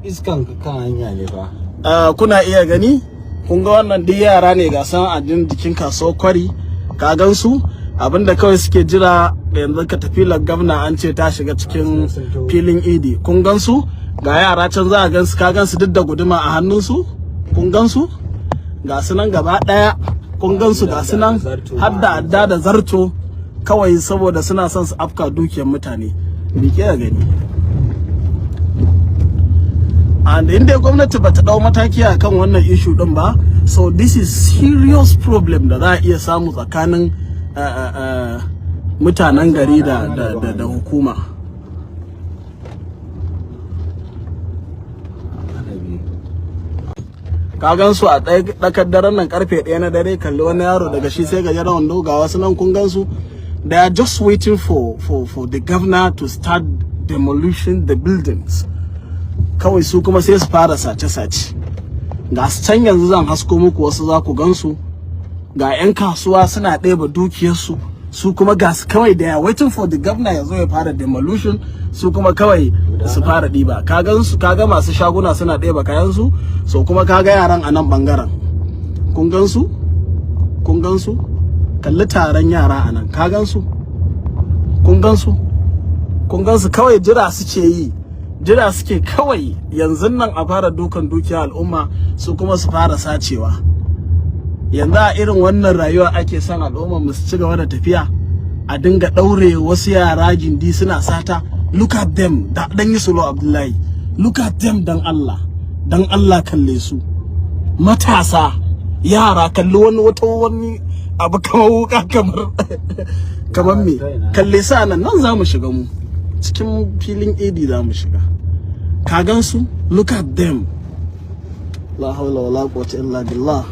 iskan kan hanya ne fa. Kuna iya gani kun ga wannan duk yara ne ga san a jikin kasuwar kwari ka gansu abinda kawai suke jira yanzu ka tafi gwamna an ce ta shiga cikin filin idi kun gansu ga yara can za a gansu ka gansu duk da guduma a hannunsu kun gansu ga su nan gaba daya kun gansu ga su nan har da adda da zarto kawai saboda suna son su afka dukiyar mutane bike da gani. And inda gwamnati bata dau mataki akan wannan issue din ba, so this is serious problem da za a iya samu tsakanin mutanen gari da hukuma. Ka gansu a ɗakar daren nan karfe 1 na dare kalli wani yaro daga shi sai gajeren wando ga wasu nan kun gansu. They are just waiting for the governor to start demolishing the buildings. Kawai su kuma sai su fara sace-sace. Ga su can yanzu zan hasko muku wasu za ku gansu. Ga 'yan kasuwa suna ɗeba dukiyarsu. Su kuma ga su kawai da waiting for the governor ya zo ya fara demolition. Su kuma kawai su fara ɗiba. Ka gansu kaga masu shaguna suna ɗeba kayansu. So kuma kaga yaran a nan bangaren. Kun gansu? Kun gansu? Kalli taron yara a nan. Ka gansu? Kun gansu? Kun gansu kawai jira suke yi. Jira suke kawai yanzu nan a fara dukan dukiyar al'umma su kuma su fara sacewa. Yanzu a irin wannan rayuwa ake son al'umma mu ci gaba da tafiya a dinga daure wasu yara gindi suna sata. Look at them da dan Yusuf Abdullahi, look at them dan Allah kalle su matasa yara kalli wani abu kamar wuka kamar me kalle sa nan zamu shiga mu cikin filin idi za mu shiga ka gansu look at them la hawla wala quwwata illa billah.